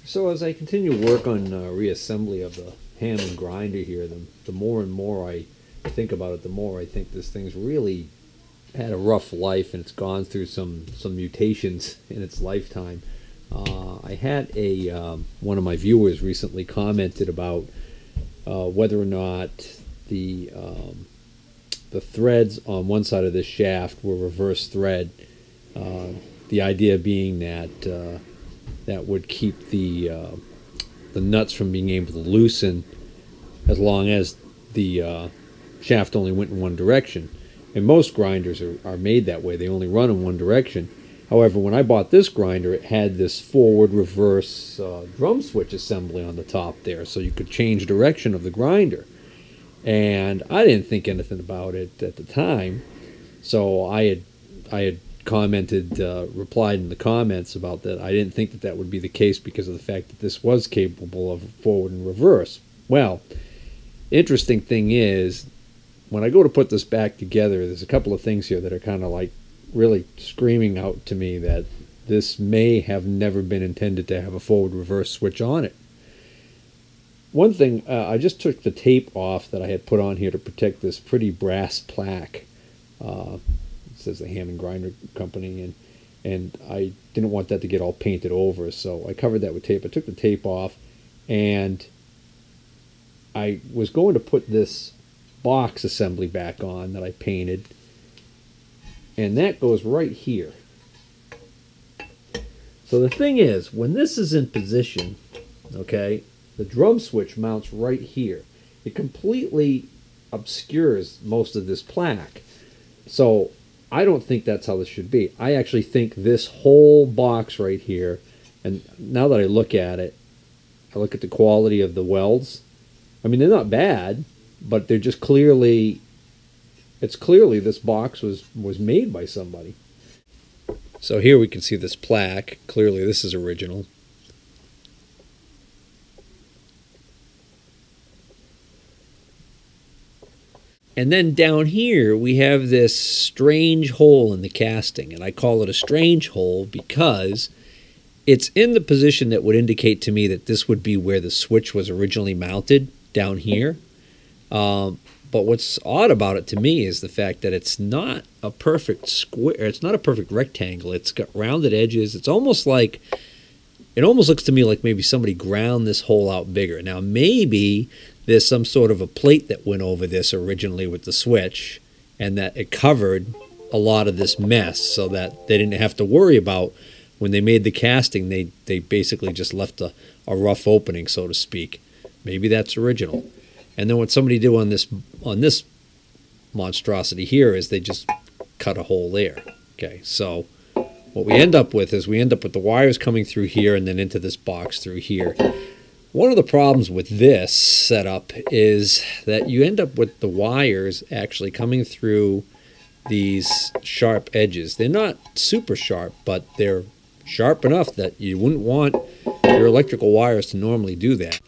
So as I continue to work on reassembly of the Hammond grinder here, the more and more I think about it, the more I think this thing's really had a rough life, and it's gone through some mutations in its lifetime. I had one of my viewers recently commented about whether or not the threads on one side of this shaft were reverse thread. The idea being that that would keep the nuts from being able to loosen as long as the shaft only went in one direction. And most grinders are made that way. They only run in one direction. However, when I bought this grinder, it had this forward-reverse drum switch assembly on the top there, so you could change direction of the grinder. And I didn't think anything about it at the time, so I had commented, replied in the comments about that. I didn't think that would be the case because of the fact that this was capable of forward and reverse. Well, interesting thing is, when I go to put this back together, there's a couple of things here that are kind of like really screaming out to me that this may have never been intended to have a forward-reverse switch on it. One thing, I just took the tape off that I had put on here to protect this pretty brass plaque. It says the Hammond Grinder Company, and I didn't want that to get all painted over, so I covered that with tape. I took the tape off, and I was going to put this box assembly back on that I painted, and that goes right here. So the thing is, when this is in position, okay, the drum switch mounts right here. It completely obscures most of this plaque. So I don't think that's how this should be. I actually think this whole box right here, and now that I look at it, I look at the quality of the welds. I mean, they're not bad, but they're just clearly, it's clearly this box was made by somebody. So here we can see this plaque. Clearly this is original. And then down here we have this strange hole in the casting, and I call it a strange hole because it's in the position that would indicate to me that this would be where the switch was originally mounted, down here. But what's odd about it to me is the fact that it's not a perfect square, it's not a perfect rectangle. It's got rounded edges. It's almost like, it almost looks to me like maybe somebody ground this hole out bigger. Now maybe there's some sort of a plate that went over this originally with the switch, and that it covered a lot of this mess so that they didn't have to worry about when they made the casting. They basically just left a rough opening, so to speak. Maybe that's original. And then what somebody did on this monstrosity here is they just cut a hole there. Okay, so what we end up with is the wires coming through here and then into this box through here. One of the problems with this setup is that you end up with the wires actually coming through these sharp edges. They're not super sharp, but they're sharp enough that you wouldn't want your electrical wires to normally do that.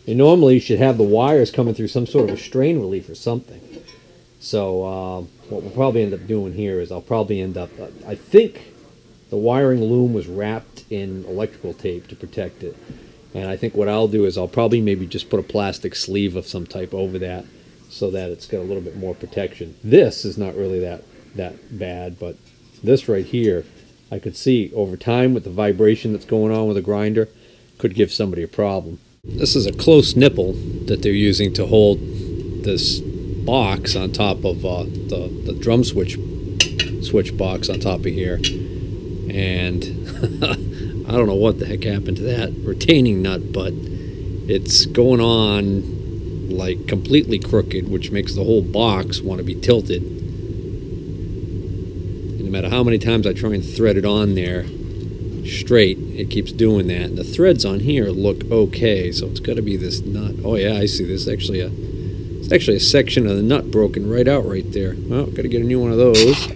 And normally you should have the wires coming through some sort of a strain relief or something. So what we'll probably end up doing here is I'll probably end up, I think the wiring loom was wrapped in electrical tape to protect it. And I think what I'll do is I'll probably maybe just put a plastic sleeve of some type over that so that it's got a little bit more protection. This is not really that bad, but this right here, I could see over time with the vibration that's going on with the grinder, could give somebody a problem. This is a close nipple that they're using to hold this box on top of the drum switch box on top of here. And I don't know what the heck happened to that retaining nut, but it's going on like completely crooked, which makes the whole box want to be tilted. And no matter how many times I try and thread it on there straight, it keeps doing that. And the threads on here look okay, so it's got to be this nut. Oh yeah, I see. There's actually a section of the nut broken right out right there. Well, got to get a new one of those.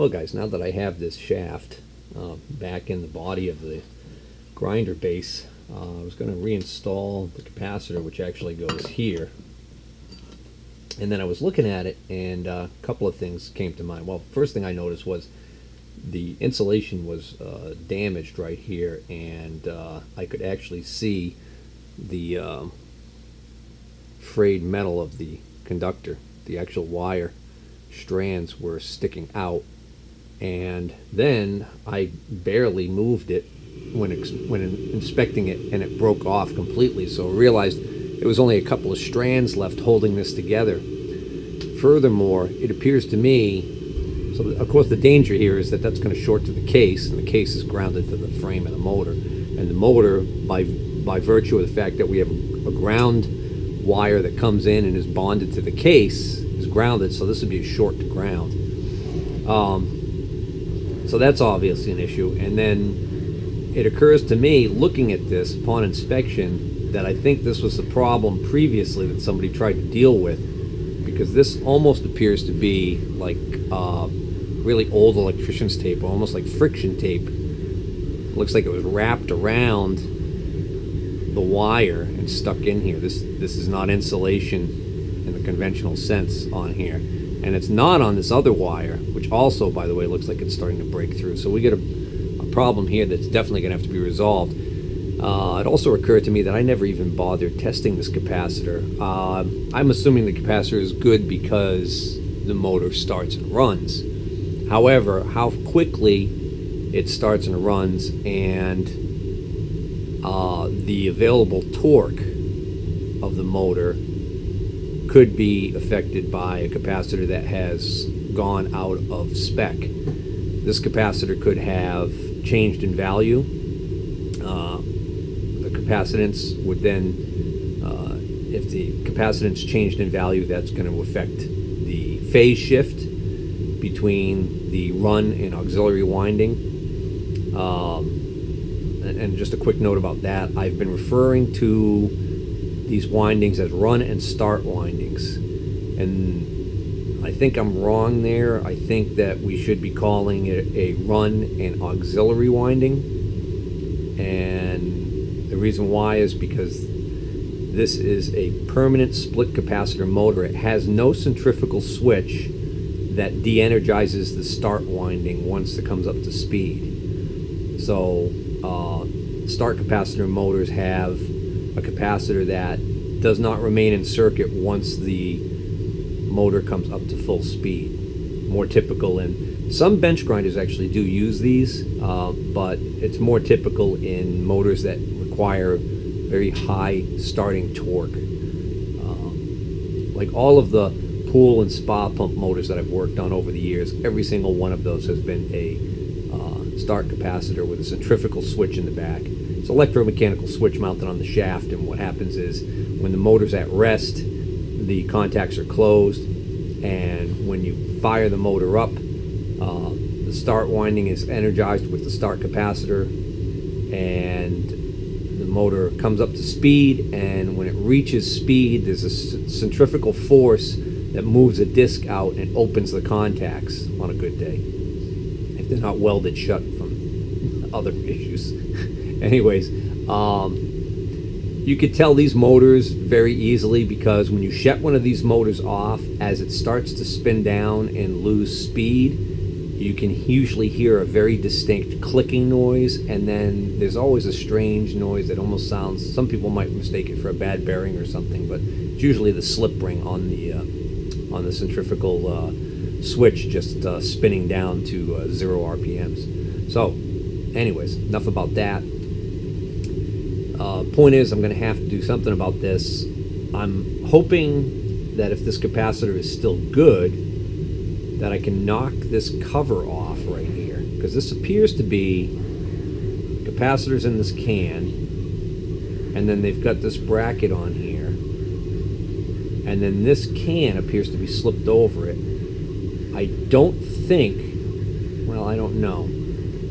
Well, guys, now that I have this shaft back in the body of the grinder base, I was going to reinstall the capacitor, which actually goes here. And then I was looking at it, and a couple of things came to mind. Well, first thing I noticed was the insulation was damaged right here, and I could actually see the frayed metal of the conductor. The actual wire strands were sticking out, and then I barely moved it when inspecting it, and it broke off completely. So I realized there was only a couple of strands left holding this together. Furthermore, it appears to me, so of course the danger here is that that's going to short to the case, and the case is grounded to the frame of the motor. And the motor, by virtue of the fact that we have a ground wire that comes in and is bonded to the case, is grounded, so this would be a short to ground. So that's obviously an issue. And then it occurs to me, looking at this upon inspection, that I think this was the problem previously that somebody tried to deal with, because this almost appears to be like really old electrician's tape, almost like friction tape. It looks like it was wrapped around the wire and stuck in here. This is not insulation in the conventional sense on here, and it's not on this other wire, which also, by the way, looks like it's starting to break through. So we get a problem here that's definitely going to have to be resolved. It also occurred to me that I never even bothered testing this capacitor. I'm assuming the capacitor is good because the motor starts and runs. However, how quickly it starts and runs and the available torque of the motor could be affected by a capacitor that has gone out of spec. This capacitor could have changed in value. The capacitance would then, if the capacitance changed in value, that's going to affect the phase shift between the run and auxiliary winding. And just a quick note about that, I've been referring to these windings as run and start windings, and I think I'm wrong there. I think that we should be calling it a run and auxiliary winding, and the reason why is because this is a permanent split capacitor motor. It has no centrifugal switch that de-energizes the start winding once it comes up to speed. So start capacitor motors have a capacitor that does not remain in circuit once the motor comes up to full speed. More typical in some bench grinders actually do use these, but it's more typical in motors that require very high starting torque. Like all of the pool and spa pump motors that I've worked on over the years, every single one of those has been a start capacitor with a centrifugal switch in the back. It's an electromechanical switch mounted on the shaft, and what happens is when the motor's at rest, the contacts are closed, and when you fire the motor up, the start winding is energized with the start capacitor, and the motor comes up to speed, and when it reaches speed, there's a centrifugal force that moves a disc out and opens the contacts on a good day, if they're not welded shut from other issues. Anyways, you could tell these motors very easily because when you shut one of these motors off, as it starts to spin down and lose speed, you can usually hear a very distinct clicking noise, and then there's always a strange noise that almost sounds, some people might mistake it for a bad bearing or something, but it's usually the slip ring on the centrifugal switch just spinning down to 0 RPMs. So anyways, enough about that. Point is, I'm going to have to do something about this. I'm hoping that if this capacitor is still good, that I can knock this cover off right here, because this appears to be capacitors in this can, and then they've got this bracket on here, and then this can appears to be slipped over it. I don't think, well, I don't know.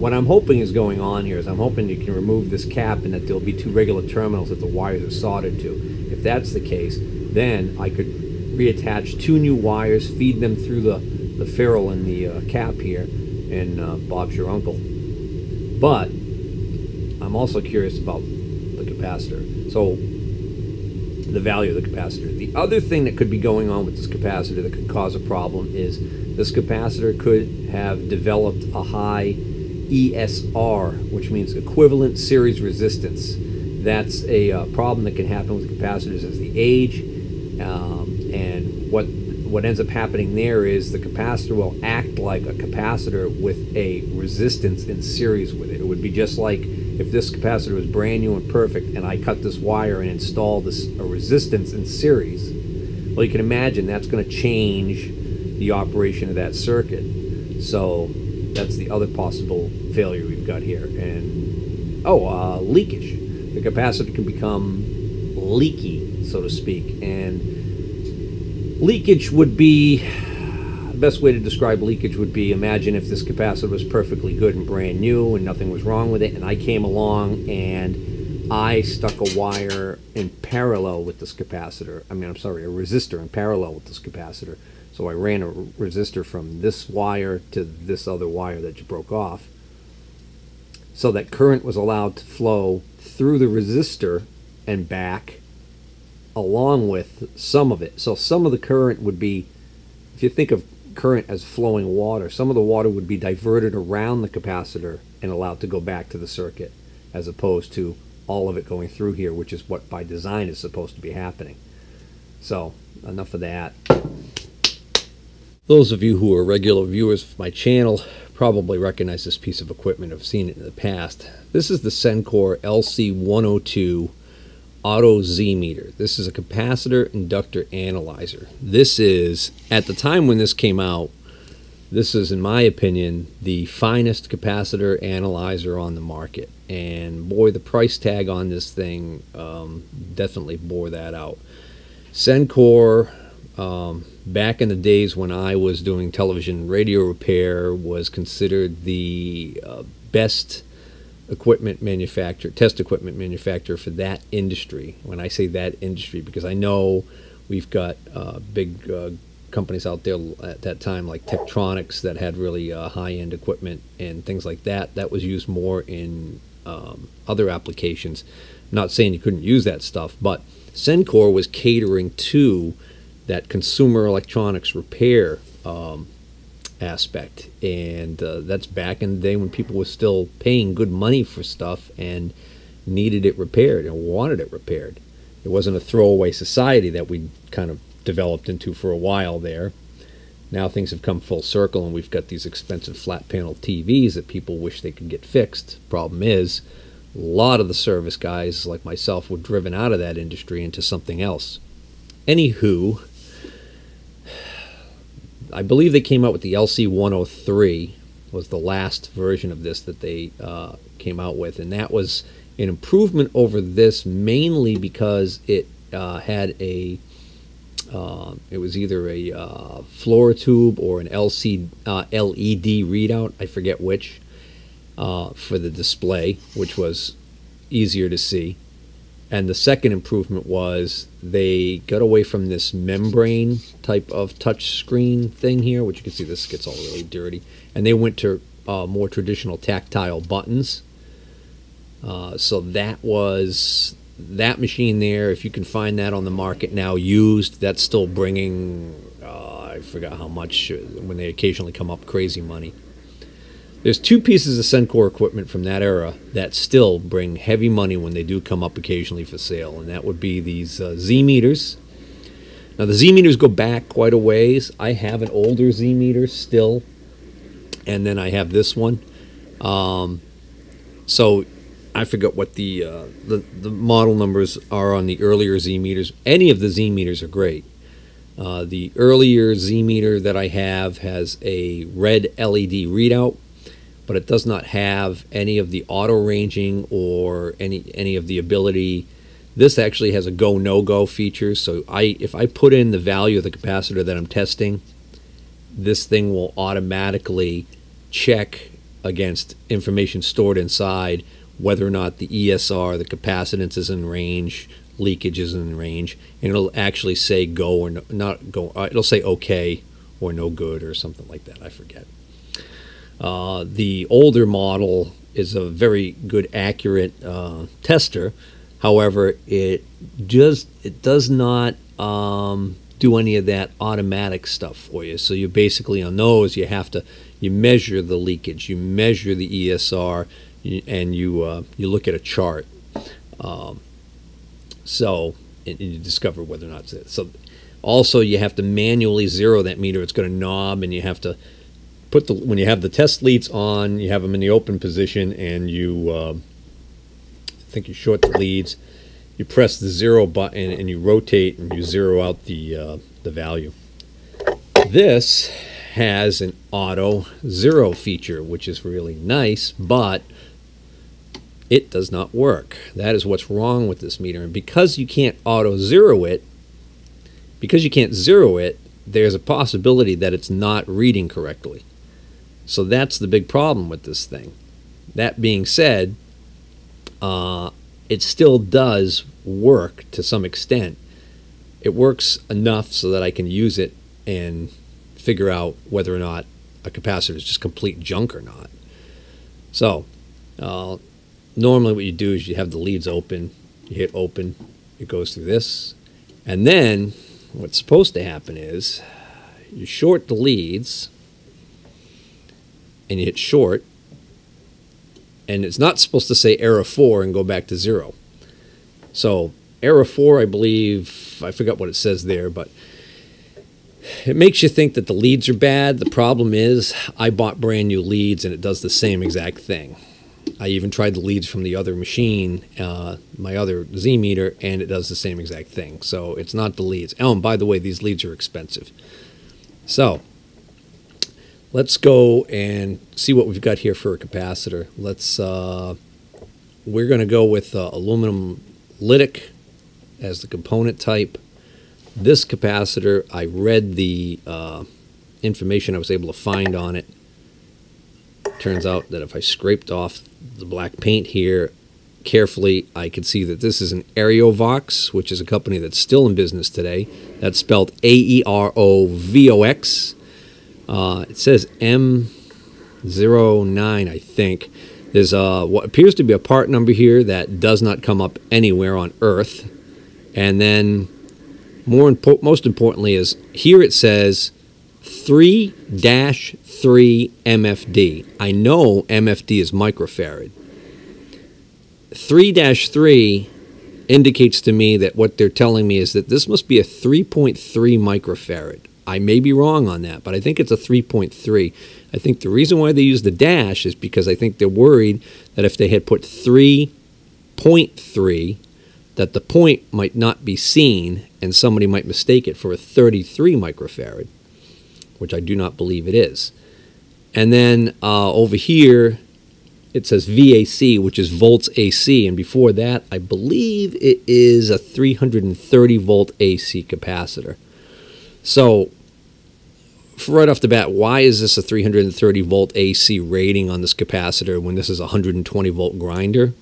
What I'm hoping is going on here is I'm hoping you can remove this cap and that there'll be 2 regular terminals that the wires are soldered to. If that's the case, then I could reattach 2 new wires, feed them through the the ferrule in the cap here, and Bob's your uncle. But I'm also curious about the capacitor. So the value of the capacitor. The other thing that could be going on with this capacitor that could cause a problem is this capacitor could have developed a high ESR, which means equivalent series resistance. That's a problem that can happen with capacitors as they age, and what ends up happening there is the capacitor will act like a capacitor with a resistance in series with it. It would be just like if this capacitor was brand new and perfect and I cut this wire and installed a resistance in series. Well, you can imagine that's going to change the operation of that circuit. So that's the other possible failure we've got here. And leakage. The capacitor can become leaky, so to speak, and leakage would be, the best way to describe leakage would be, imagine if this capacitor was perfectly good and brand new and nothing was wrong with it, and I came along and I stuck a wire in parallel with this capacitor. A resistor in parallel with this capacitor. So I ran a resistor from this wire to this other wire that you broke off, so that current was allowed to flow through the resistor and back along with some of it. So some of the current would be, if you think of current as flowing water, some of the water would be diverted around the capacitor and allowed to go back to the circuit, as opposed to all of it going through here, which is what by design is supposed to be happening. So enough of that. Those of you who are regular viewers of my channel probably recognize this piece of equipment. I've seen it in the past. This is the Sencor LC102 Auto Z meter. This is a capacitor inductor analyzer. This is, at the time when this came out, this is, in my opinion, the finest capacitor analyzer on the market. And boy, the price tag on this thing definitely bore that out. Sencor, back in the days when I was doing television radio repair, was considered the best equipment manufacturer, test equipment manufacturer for that industry. When I say that industry, because I know we've got big companies out there at that time like Tektronix that had really high-end equipment and things like that. That was used more in other applications. I'm not saying you couldn't use that stuff, but Sencor was catering to that consumer electronics repair aspect, and that's back in the day when people were still paying good money for stuff and needed it repaired and wanted it repaired. It wasn't a throwaway society that we kind of developed into for a while there. Now things have come full circle and we've got these expensive flat panel TVs that people wish they could get fixed. Problem is, a lot of the service guys like myself were driven out of that industry into something else. Anywho, I believe they came out with the LC103, was the last version of this that they came out with, and that was an improvement over this mainly because it had a it was either a fluorotube or an LED readout, I forget which, for the display, which was easier to see. And the second improvement was they got away from this membrane type of touch screen thing here, which you can see this gets all really dirty, and they went to more traditional tactile buttons. So that was that machine there. If you can find that on the market now used, that's still bringing, I forgot how much, when they occasionally come up, crazy money. There's two pieces of Sencor equipment from that era that still bring heavy money when they do come up occasionally for sale, and that would be these Z meters. Now the Z meters go back quite a ways. I have an older Z meter still, and then I have this one. So I forget what the model numbers are on the earlier Z meters. Any of the Z meters are great. The earlier Z meter that I have has a red LED readout, but it does not have any of the auto ranging or any of the ability. This actually has a go no go feature, so if I put in the value of the capacitor that I'm testing, this thing will automatically check against information stored inside whether or not the ESR, the capacitance, is in range, leakage is in range, and it'll actually say go or not go. It'll say okay or no good or something like that. I forget. The older model is a very good, accurate tester. However, it does not do any of that automatic stuff for you. So you basically, on those, you measure the leakage, you measure the ESR, and you look at a chart. And you discover whether or not it's it. So also you have to manually zero that meter. It's got a knob, and you have to put when you have the test leads on, you have them in the open position, and you I think you short the leads. You press the 0 button and you rotate and you zero out the value. This has an auto zero feature, which is really nice, but it does not work. That is what's wrong with this meter. And because you can't auto zero it, there's a possibility that it's not reading correctly. So that's the big problem with this thing. That being said, it still does work to some extent. It works enough so that I can use it and figure out whether or not a capacitor is just complete junk or not. So normally what you do is you have the leads open, you hit open, it goes through this, and then what's supposed to happen is you short the leads and you hit short, and it's not supposed to say error 4 and go back to 0. So error 4, I believe, I forgot what it says there, but it makes you think that the leads are bad. The problem is I bought brand new leads and it does the same exact thing. I even tried the leads from the other machine, my other Z meter, and it does the same exact thing. So it's not the leads. Oh, and by the way, these leads are expensive. So let's go and see what we've got here for a capacitor. We're going to go with aluminum lytic as the component type. This capacitor, I read the information I was able to find on it. Turns out that if I scraped off the black paint here carefully, I could see that this is an Aerovox, which is a company that's still in business today. That's spelled A-E-R-O-V-O-X. It says M09, I think. There's what appears to be a part number here that does not come up anywhere on Earth. And then most importantly is here it says 3-3 MFD. I know MFD is microfarad. 3-3 indicates to me that what they're telling me is that this must be a 3.3 microfarad. I may be wrong on that, but I think it's a 3.3. I think the reason why they use the dash is because I think they're worried that if they had put 3.3, that the point might not be seen and somebody might mistake it for a 33 microfarad, which I do not believe it is. And then over here it says VAC, which is volts AC, and before that I believe it is a 330 volt AC capacitor. So right off the bat, why is this a 330 volt AC rating on this capacitor when this is a 120 volt grinder?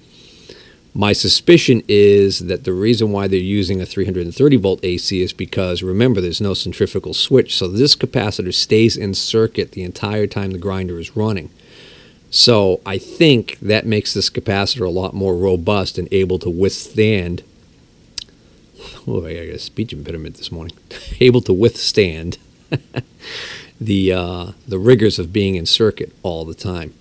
My suspicion is that the reason why they're using a 330 volt AC is because, remember, there's no centrifugal switch, so this capacitor stays in circuit the entire time the grinder is running. So I think that makes this capacitor a lot more robust and able to withstand, oh, I got a speech impediment this morning, able to withstand the rigors of being in circuit all the time.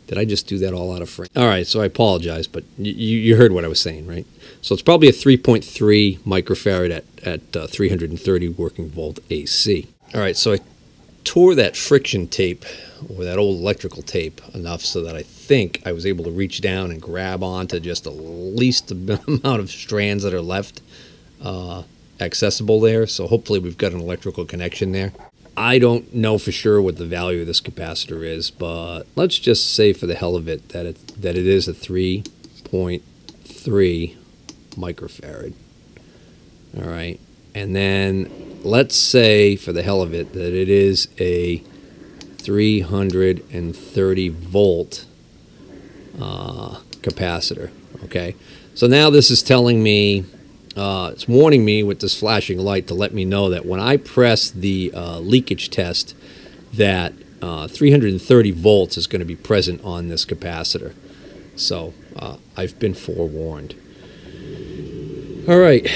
Did I just do that all out of frame? All right, so I apologize, but you heard what I was saying, right? So it's probably a 3.3 microfarad at 330 working volt AC. All right, so I tore that friction tape, or that old electrical tape, enough so that I think I was able to reach down and grab onto just the least amount of strands that are left accessible there. So hopefully we've got an electrical connection there. I don't know for sure what the value of this capacitor is, but let's just say for the hell of it that it is a 3.3 microfarad. All right, and then let's say for the hell of it that it is a 330 volt capacitor. Okay, so now this is telling me it's warning me with this flashing light to let me know that when I press the leakage test, that 330 volts is going to be present on this capacitor. So I've been forewarned. All right,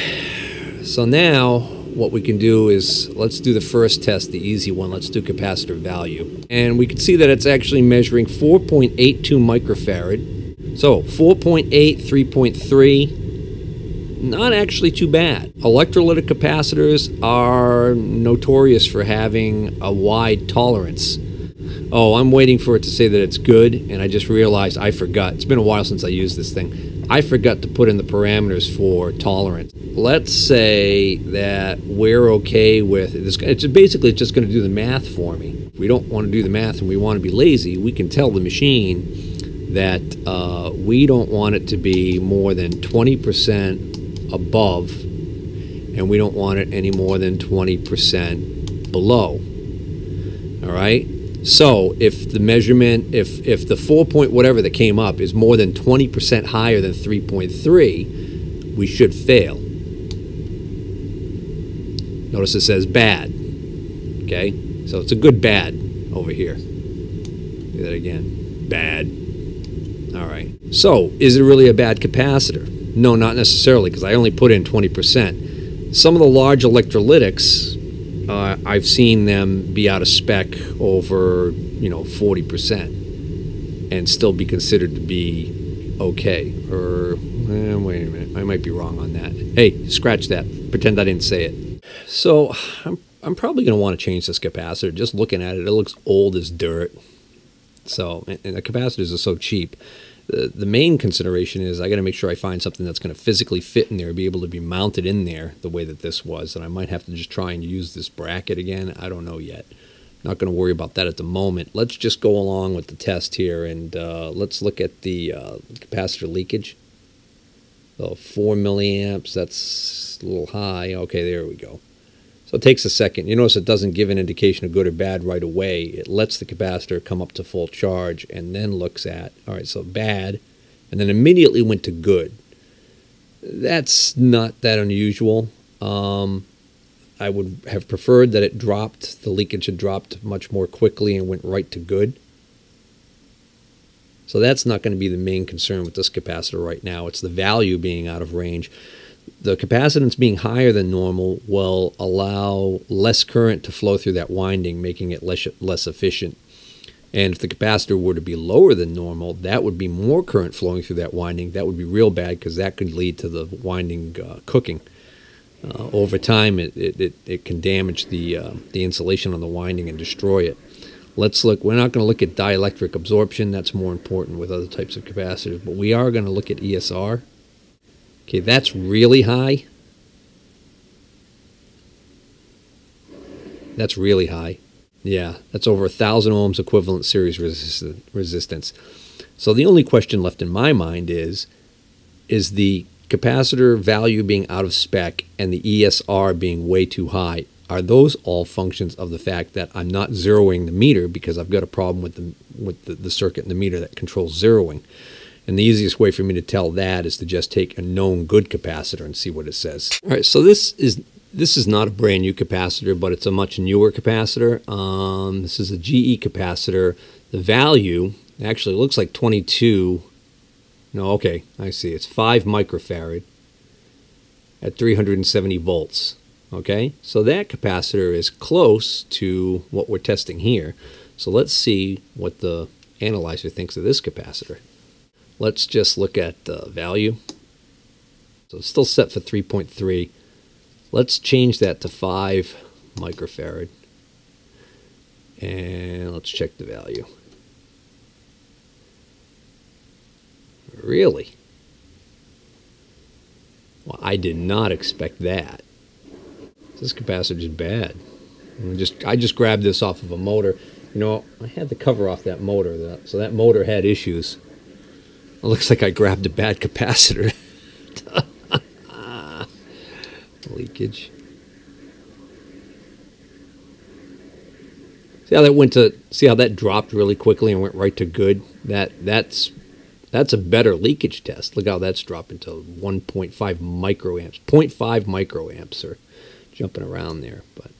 so now what we can do is, let's do the first test, the easy one. Let's do capacitor value. And we can see that it's actually measuring 4.82 microfarad. So 4.8, 3.3, not actually too bad. Electrolytic capacitors are notorious for having a wide tolerance. Oh, I'm waiting for it to say that it's good, and I just realized I forgot. It's been a while since I used this thing. I forgot to put in the parameters for tolerance. Let's say that we're okay with this. It's basically just going to do the math for me. If we don't want to do the math and we want to be lazy, we can tell the machine that we don't want it to be more than 20% above, and we don't want it any more than 20% below. All right? So if the measurement, if the 4 point whatever that came up is more than 20% higher than 3.3, we should fail. Notice it says bad. Okay? So it's a good bad over here. Do that again. Bad. All right. So is it really a bad capacitor? No, not necessarily, because I only put in 20%. Some of the large electrolytics, I've seen them be out of spec over, 40% and still be considered to be okay. Or, wait a minute, I might be wrong on that. Hey, scratch that. Pretend I didn't say it. So I'm probably going to want to change this capacitor. Just looking at it, it looks old as dirt. So, and the capacitors are so cheap. The main consideration is I got to make sure I find something that's going to physically fit in there, be able to be mounted in there the way that this was. And I might have to just try and use this bracket again. I don't know yet. Not going to worry about that at the moment. Let's just go along with the test here, and let's look at the capacitor leakage. So 4 milliamps, that's a little high. Okay, there we go. So it takes a second. You notice it doesn't give an indication of good or bad right away. It lets the capacitor come up to full charge and then looks at, all right, so bad, and then immediately went to good. That's not that unusual. I would have preferred that it dropped, the leakage had dropped much more quickly and went right to good. So that's not going to be the main concern with this capacitor right now. It's the value being out of range. The capacitance being higher than normal will allow less current to flow through that winding, making it less efficient. And if the capacitor were to be lower than normal, that would be more current flowing through that winding. That would be real bad, because that could lead to the winding cooking. Over time, it can damage the insulation on the winding and destroy it. Let's look. We're not going to look at dielectric absorption. That's more important with other types of capacitors. But we are going to look at ESR. Okay, that's really high. That's really high. Yeah, that's over 1,000 ohms equivalent series resistance. So the only question left in my mind is the capacitor value being out of spec and the ESR being way too high, are those all functions of the fact that I'm not zeroing the meter because I've got a problem with the circuit in the meter that controls zeroing? And the easiest way for me to tell that is to just take a known good capacitor and see what it says. All right, so this is not a brand new capacitor, but it's a much newer capacitor. This is a GE capacitor. The value actually looks like 22. No, okay, I see. It's 5 microfarad at 370 volts. Okay, so that capacitor is close to what we're testing here. So let's see what the analyzer thinks of this capacitor. Let's just look at the value. So it's still set for 3.3. Let's change that to 5 microfarad. And let's check the value. Really? Well, I did not expect that. This capacitor is bad. I just grabbed this off of a motor. You know, I had the cover off that motor, so that motor had issues. It looks like I grabbed a bad capacitor. Leakage. See how that dropped really quickly and went right to good? That's That's a better leakage test. Look how that's dropping to 1.5 microamps. 0.5 microamps are jumping around there. But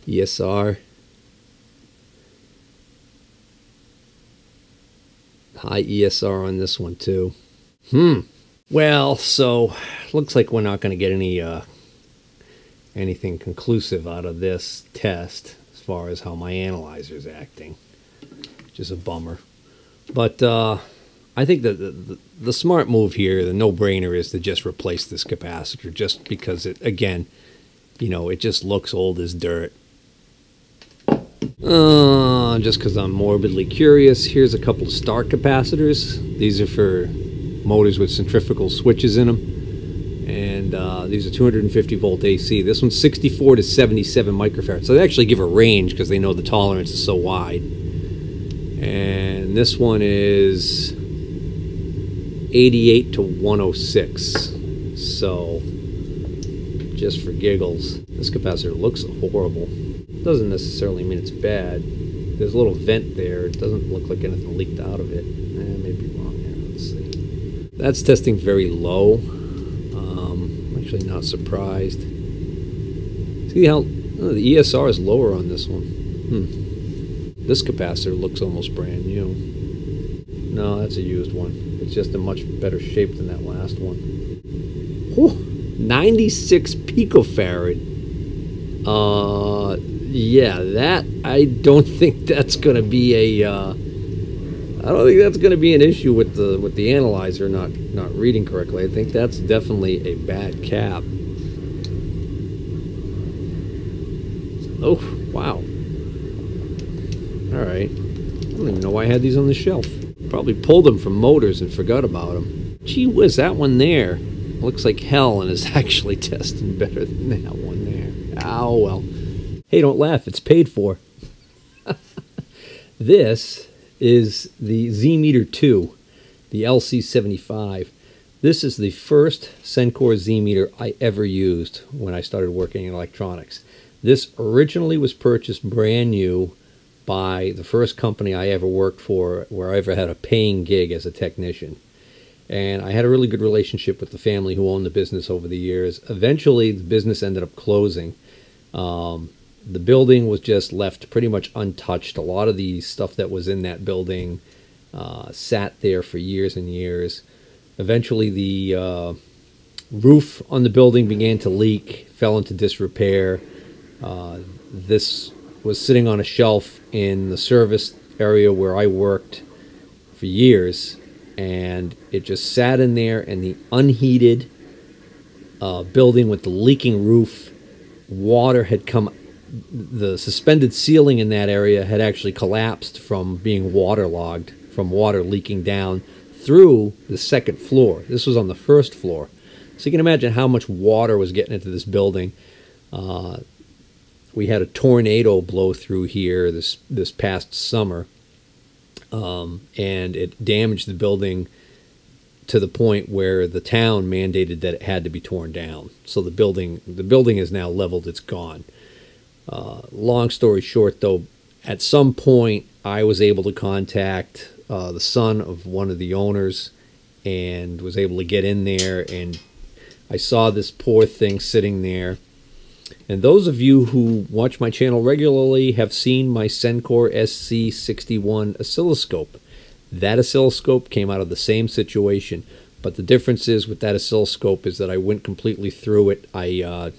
ESR, high ESR on this one too. Well, so looks like we're not going to get any anything conclusive out of this test as far as how my analyzer's acting, which is a bummer. But I think that the smart move here, the no-brainer, is to just replace this capacitor, just because it, again, you know, it just looks old as dirt. Just because I'm morbidly curious, here's a couple of start capacitors. These are for motors with centrifugal switches in them, and these are 250 volt AC. This one's 64 to 77 microfarads, so they actually give a range because they know the tolerance is so wide. And this one is 88 to 106. So just for giggles, this capacitor looks horrible. Doesn't necessarily mean it's bad. There's a little vent there. It doesn't look like anything leaked out of it. Maybe wrong there. Let's see. That's testing very low. I'm actually not surprised. See how the ESR is lower on this one. This capacitor looks almost brand new. No, that's a used one. It's just in much better shape than that last one. Whew, 96 picofarad. Yeah, that, I don't think that's going to be a, I don't think that's going to be an issue with the analyzer not reading correctly. I think that's definitely a bad cap. Oh, wow. All right. I don't even know why I had these on the shelf. Probably pulled them from motors and forgot about them. Gee whiz, that one there looks like hell and is actually testing better than that one there. Oh, well. Hey, don't laugh. It's paid for. This is the Z-Meter 2, the LC75. This is the first Sencor Z-Meter I ever used when I started working in electronics. This originally was purchased brand new by the first company I ever worked for, where I ever had a paying gig as a technician. And I had a really good relationship with the family who owned the business over the years. Eventually, the business ended up closing. The building was just left pretty much untouched. A lot of the stuff that was in that building sat there for years and years. Eventually, the roof on the building began to leak, fell into disrepair. This was sitting on a shelf in the service area where I worked for years, and it just sat in there, and the unheated building with the leaking roof, water had come, the suspended ceiling in that area had actually collapsed from being waterlogged, from water leaking down through the second floor. This was on the first floor. So you can imagine how much water was getting into this building. We had a tornado blow through here this past summer, and it damaged the building to the point where the town mandated that it had to be torn down. So the building is now leveled. It's gone. Long story short, though, at some point I was able to contact the son of one of the owners and was able to get in there, and I saw this poor thing sitting there. And those of you who watch my channel regularly have seen my Sencor SC61 oscilloscope. That oscilloscope came out of the same situation, but the difference is with that oscilloscope is that I went completely through it. I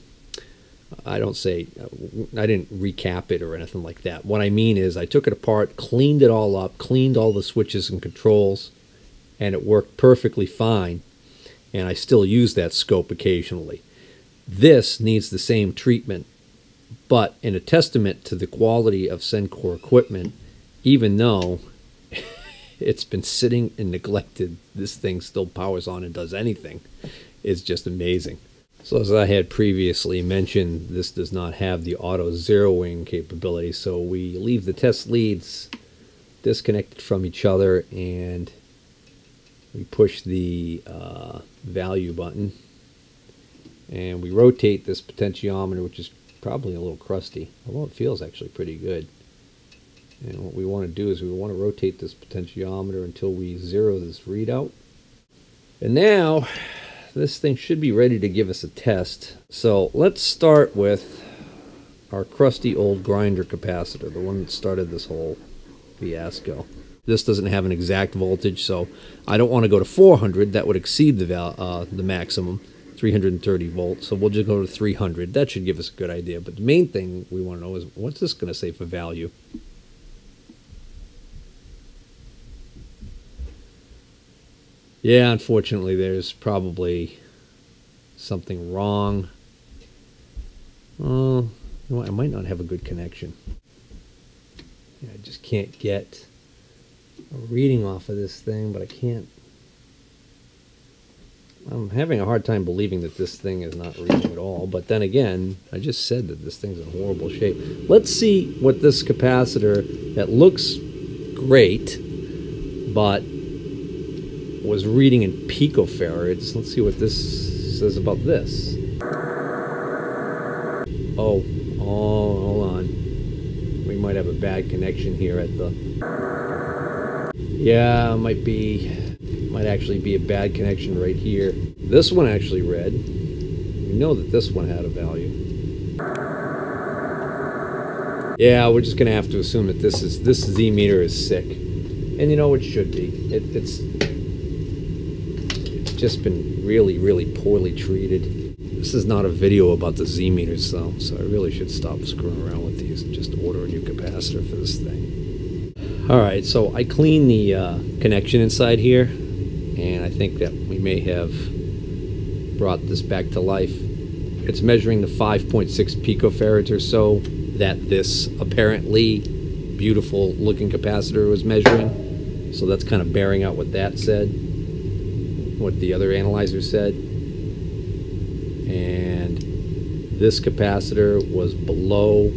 didn't recap it or anything like that. What I mean is I took it apart, cleaned it all up, cleaned all the switches and controls, and it worked perfectly fine. And I still use that scope occasionally. This needs the same treatment, but in a testament to the quality of Sencor equipment, even though it's been sitting and neglected, this thing still powers on and does anything. It's just amazing. So as I had previously mentioned, this does not have the auto zeroing capability, so we leave the test leads disconnected from each other and we push the value button. And we rotate this potentiometer, which is probably a little crusty, although it feels actually pretty good. And what we want to do is we want to rotate this potentiometer until we zero this readout. And now this thing should be ready to give us a test. So let's start with our crusty old grinder capacitor, the one that started this whole fiasco. This doesn't have an exact voltage, so I don't want to go to 400. That would exceed the maximum, 330 volts. So we'll just go to 300. That should give us a good idea. But the main thing we want to know is, what's this going to say for value? Yeah, unfortunately, there's probably something wrong. Oh, you know what? I might not have a good connection. Yeah, I just can't get a reading off of this thing, but I can't. I'm having a hard time believing that this thing is not reading at all. But then again, I just said that this thing's in horrible shape. Let's see what this capacitor that looks great, but was reading in picofarads. Let's see what this says about this. Oh, hold on. We might have a bad connection here at the... Yeah, might actually be a bad connection right here. This one actually read. We know that this one had a value. Yeah, we're just gonna have to assume that this Z meter is sick, and you know it should be. It's just been really poorly treated. This is not a video about the Z meters though, so I really should stop screwing around with these and just order a new capacitor for this thing. Alright, so I cleaned the connection inside here, and I think that we may have brought this back to life. It's measuring the 5.6 picofarads or so that this apparently beautiful looking capacitor was measuring. So that's kind of bearing out what that said, what the other analyzer said. And this capacitor was below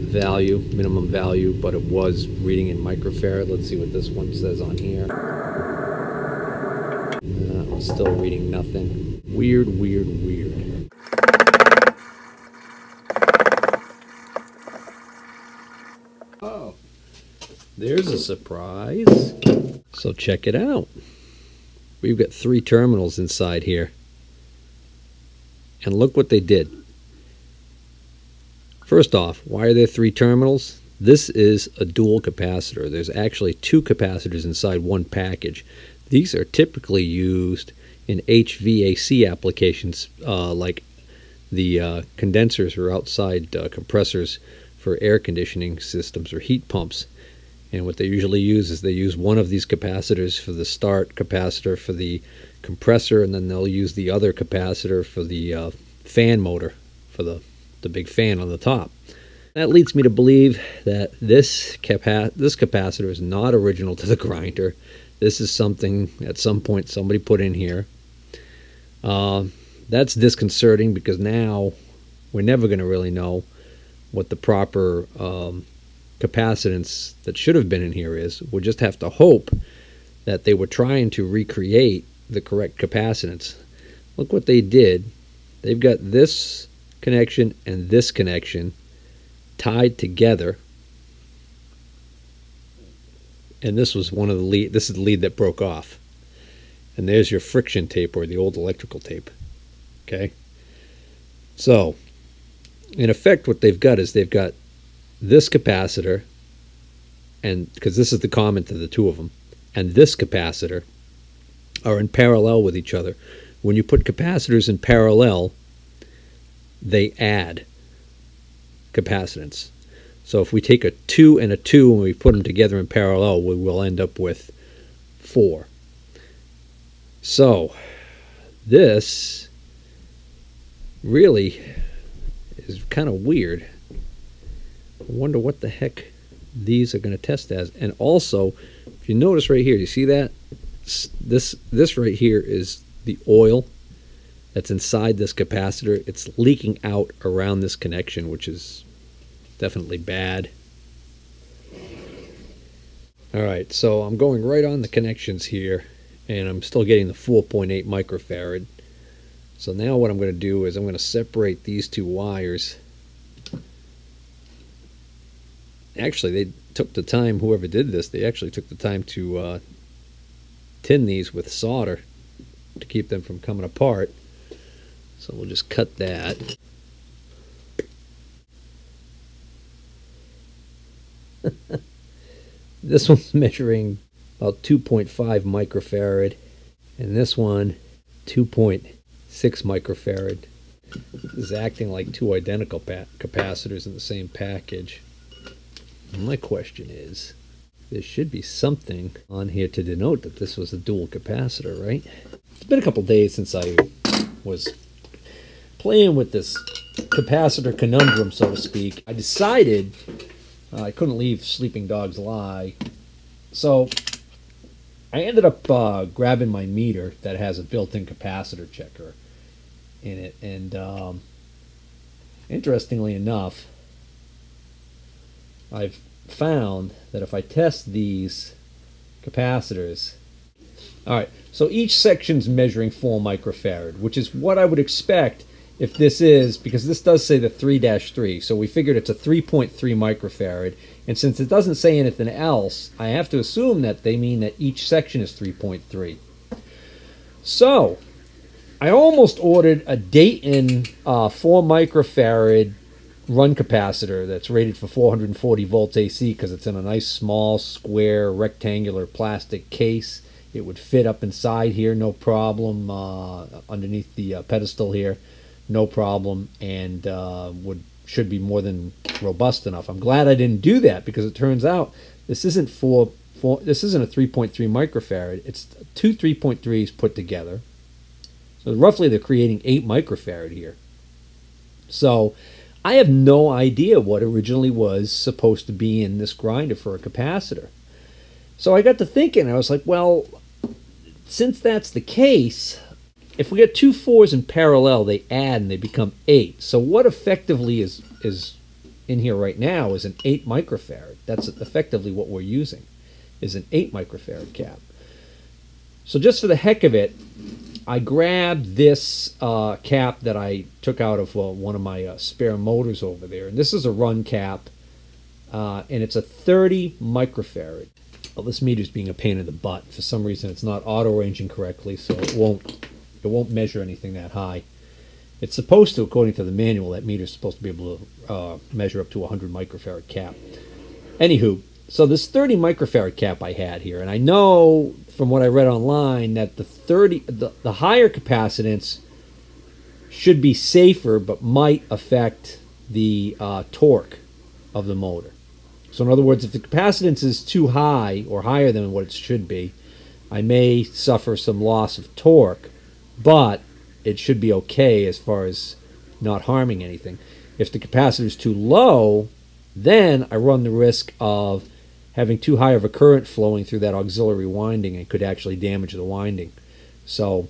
value, minimum value, but it was reading in microfarad. Let's see what this one says on here. Still reading nothing. Weird. Oh, there's a surprise. So check it out. We've got 3 terminals inside here. And look what they did. First off, why are there 3 terminals? This is a dual capacitor. There's actually 2 capacitors inside one package. These are typically used in HVAC applications, like the condensers or outside compressors for air conditioning systems or heat pumps. And what they usually use is they use one of these capacitors for the start capacitor for the compressor, and then they'll use the other capacitor for the fan motor, for the big fan on the top. That leads me to believe that this capacitor is not original to the grinder. This is something at some point somebody put in here. That's disconcerting, because now we're never going to really know what the proper capacitance that should have been in here is. We'll just have to hope that they were trying to recreate the correct capacitance. Look what they did. They've got this connection and this connection tied together, and this was one of the lead. This is the lead that broke off, and there's your friction tape, or the old electrical tape. Okay, so in effect what they've got is they've got this capacitor, and because this is the common to the 2 of them, and this capacitor are in parallel with each other. When you put capacitors in parallel, they add capacitance. So if we take a 2 and a 2 and we put them together in parallel, we will end up with 4. So this really is kind of weird. I wonder what the heck these are going to test as. And also, if you notice right here, you see that? This right here is the oil that's inside this capacitor. It's leaking out around this connection, which is definitely bad. Alright, so I'm going right on the connections here, and I'm still getting the 4.8 microfarad. So now what I'm going to do is I'm going to separate these 2 wires Actually, they took the time, whoever did this, they actually took the time to tin these with solder to keep them from coming apart. So we'll just cut that. This one's measuring about 2.5 microfarad, and this one 2.6 microfarad. This is acting like two identical capacitors in the same package. My question is, there should be something on here to denote that this was a dual capacitor, right? It's been a couple days since I was playing with this capacitor conundrum, so to speak. I decided I couldn't leave sleeping dogs lie, so I ended up grabbing my meter that has a built-in capacitor checker in it, and interestingly enough, I've found that if I test these capacitors, alright, so each section's measuring 4 microfarad, which is what I would expect if this is, because this does say the 3-3, so we figured it's a 3.3 microfarad, and since it doesn't say anything else, I have to assume that they mean that each section is 3.3. So, I almost ordered a Dayton 4 microfarad run capacitor that's rated for 440 volts AC because it's in a nice small square rectangular plastic case. It would fit up inside here, no problem, underneath the pedestal here, no problem, and should be more than robust enough. I'm glad I didn't do that because it turns out this isn't this isn't a 3.3 microfarad. It's two 3.3s put together. So roughly they're creating 8 microfarad here. So I have no idea what originally was supposed to be in this grinder for a capacitor. So I got to thinking, I was like, well, since that's the case, if we get two 4s in parallel, they add and they become 8. So what effectively is in here right now is an 8 microfarad. That's effectively what we're using, is an 8 microfarad cap. So just for the heck of it, I grabbed this cap that I took out of one of my spare motors over there. And this is a run cap, and it's a 30 microfarad. Well, this meter's being a pain in the butt. For some reason, it's not auto-ranging correctly, so it won't measure anything that high. It's supposed to, according to the manual, that meter's supposed to be able to measure up to 100 microfarad cap. Anywho, so this 30 microfarad cap I had here, and I know from what I read online that the higher capacitance should be safer, but might affect the torque of the motor. So in other words, if the capacitance is too high or higher than what it should be, I may suffer some loss of torque, but it should be okay as far as not harming anything. If the capacitor is too low, then I run the risk of having too high of a current flowing through that auxiliary winding and could actually damage the winding. So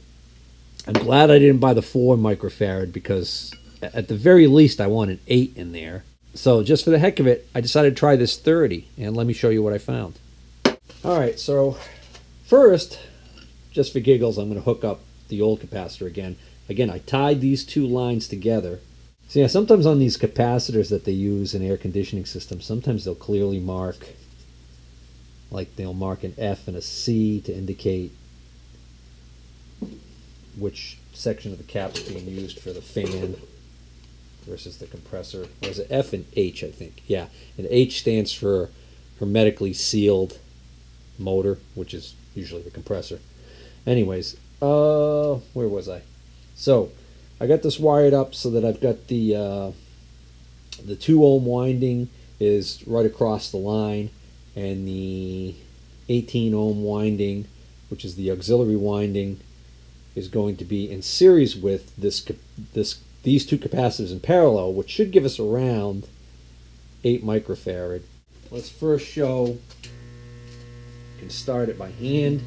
I'm glad I didn't buy the 4 microfarad because at the very least I want an 8 in there. So just for the heck of it, I decided to try this 30, and let me show you what I found. Alright, so first, just for giggles, I'm going to hook up the old capacitor again. Again, I tied these two lines together. So yeah, sometimes on these capacitors that they use in air conditioning systems, sometimes they'll clearly mark, like they'll mark an F and a C to indicate which section of the cap is being used for the fan versus the compressor. Or is it F and H, I think? Yeah, and H stands for hermetically sealed motor, which is usually the compressor. Anyways, where was I? So I got this wired up so that I've got the 2 ohm winding is right across the line, and the 18 ohm winding, which is the auxiliary winding, is going to be in series with these two capacitors in parallel, which should give us around 8 microfarad. Let's first show, you can start it by hand.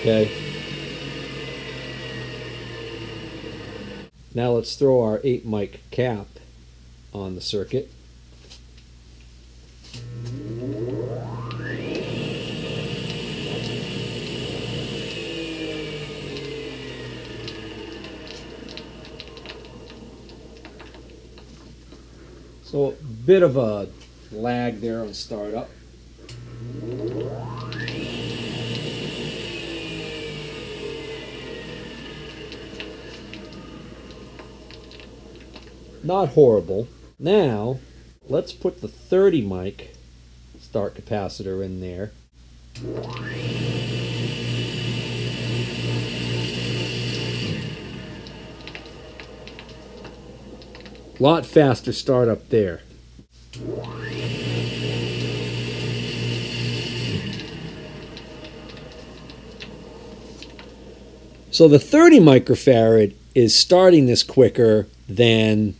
Okay. Now let's throw our 8 mic cap on the circuit. So a bit of a lag there on startup. Not horrible. Now, let's put the 30 mic start capacitor in there. Lot faster startup there. So the 30 microfarad is starting this quicker than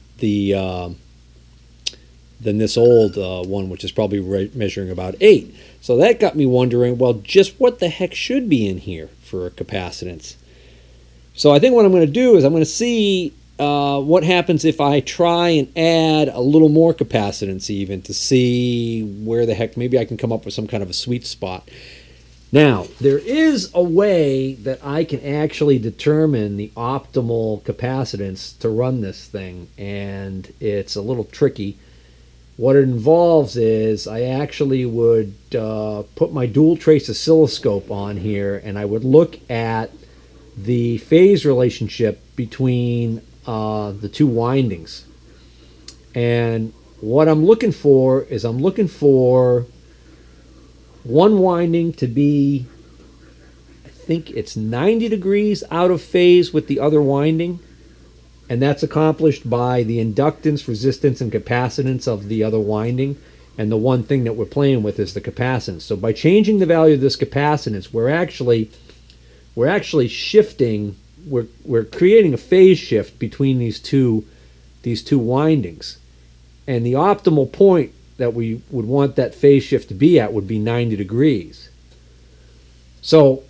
this old one, which is probably measuring about 8. So that got me wondering, well, just what the heck should be in here for a capacitance? So I think what I'm going to do is I'm going to see what happens if I try and add a little more capacitance even to see where the heck, maybe I can come up with some kind of a sweet spot. Now, there is a way that I can actually determine the optimal capacitance to run this thing, and it's a little tricky. What it involves is I actually would put my dual trace oscilloscope on here, and I would look at the phase relationship between the two windings. And what I'm looking for is I'm looking for one winding to be, I think it's 90 degrees out of phase with the other winding, and that's accomplished by the inductance, resistance, and capacitance of the other winding, and the one thing that we're playing with is the capacitance. So by changing the value of this capacitance, we're actually shifting, we're creating a phase shift between these two windings, and the optimal point that we would want that phase shift to be at would be 90 degrees. So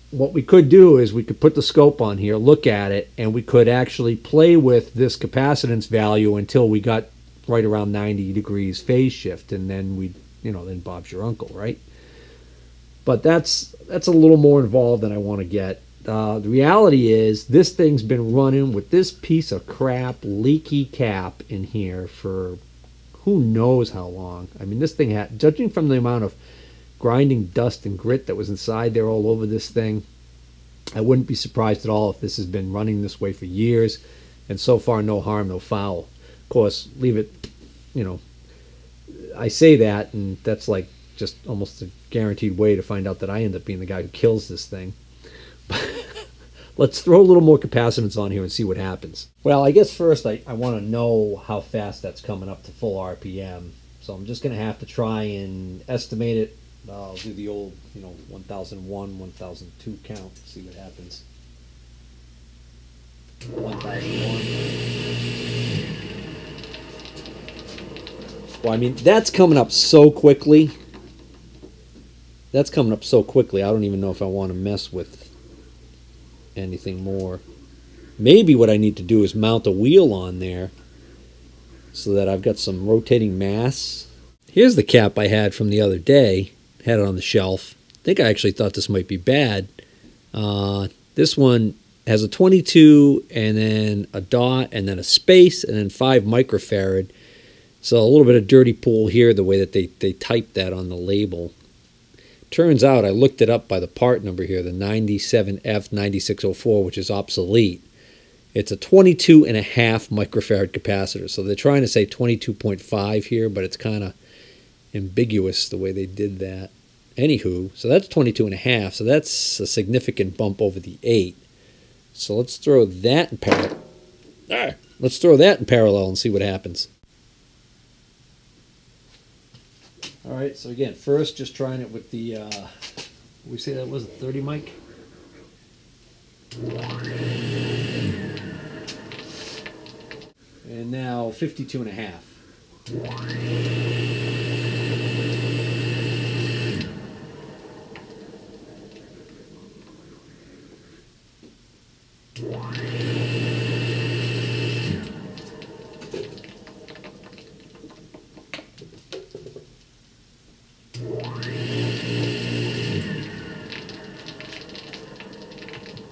what we could do is we could put the scope on here, look at it, and we could actually play with this capacitance value until we got right around 90 degrees phase shift, and then then Bob's your uncle, right? But that's a little more involved than I want to get. The reality is this thing's been running with this piece of crap leaky cap in here for who knows how long. I mean, this thing had, judging from the amount of grinding dust and grit that was inside there all over this thing, I wouldn't be surprised at all if this has been running this way for years, and so far no harm, no foul. Of course, leave it, I say that, and that's like just almost a guaranteed way to find out that I end up being the guy who kills this thing. Let's throw a little more capacitance on here and see what happens. Well, I guess first I want to know how fast that's coming up to full RPM. So I'm just going to have to try and estimate it. I'll do the old, 1001, 1002 count, see what happens. 1001. Well, I mean, that's coming up so quickly. I don't even know if I want to mess with anything more. Maybe what I need to do is mount a wheel on there so that I've got some rotating mass. Here's the cap I had from the other day. Had it on the shelf. I think I actually thought this might be bad. This one has a 22 and then a dot and then a space and then 5 microfarad. So a little bit of dirty pool here, the way that they typed that on the label. Turns out, I looked it up by the part number here, the 97F9604, which is obsolete. It's a 22.5 microfarad capacitor. So they're trying to say 22.5 here, but it's kind of ambiguous the way they did that. Anywho, so that's 22.5, so that's a significant bump over the 8. So let's throw that in parallel. Let's throw that in parallel and see what happens. All right, so again, first just trying it with the, we say that was a 30 mic? And now 52.5.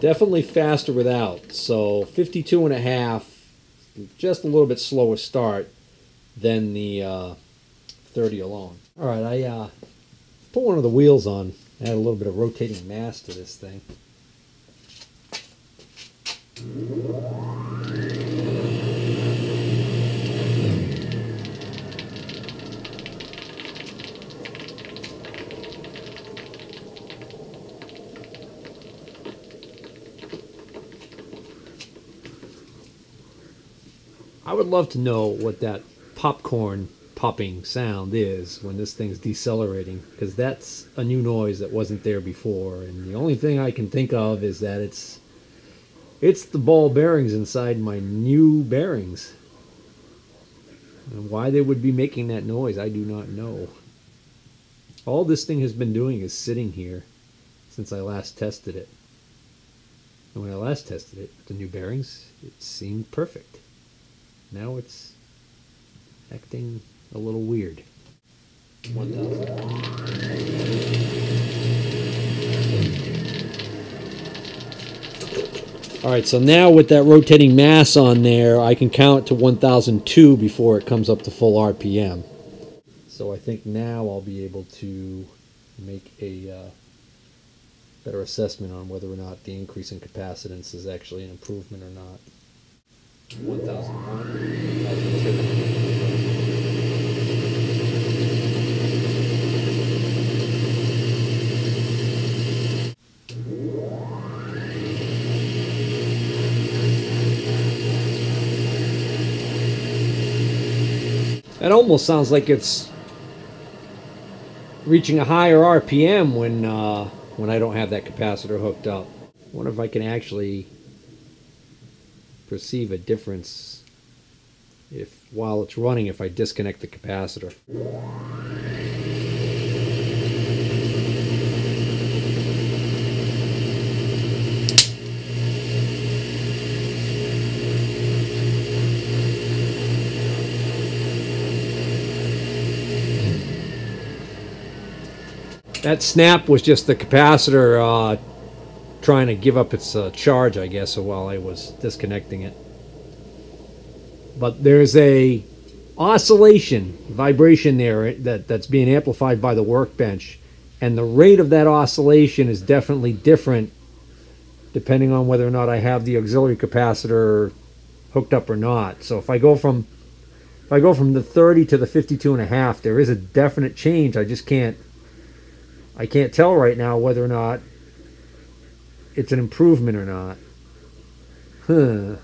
Definitely faster without. So 52.5, just a little bit slower start. than the 30 alone. All right, I put one of the wheels on. Add a little bit of rotating mass to this thing. I would love to know what that popcorn popping sound is when this thing's decelerating, because that's a new noise that wasn't there before, and the only thing I can think of is that it's the ball bearings inside my new bearings. And why they would be making that noise, I do not know. All this thing has been doing is sitting here since I last tested it. And when I last tested it, the new bearings, it seemed perfect. Now it's acting a little weird. 1,000. All right, so now with that rotating mass on there, I can count to 1,002 before it comes up to full RPM. So I think now I'll be able to make a better assessment on whether or not the increase in capacitance is actually an improvement or not. 1,001, 1,002. It almost sounds like it's reaching a higher RPM when I don't have that capacitor hooked up. I wonder if I can actually perceive a difference while it's running if I disconnect the capacitor. That snap was just the capacitor trying to give up its charge, I guess, while I was disconnecting it. But there's a oscillation, vibration there that's being amplified by the workbench, and the rate of that oscillation is definitely different depending on whether or not I have the auxiliary capacitor hooked up or not. So if I go from the 30 to the 52.5, there is a definite change. I can't tell right now whether or not it's an improvement or not. Huh.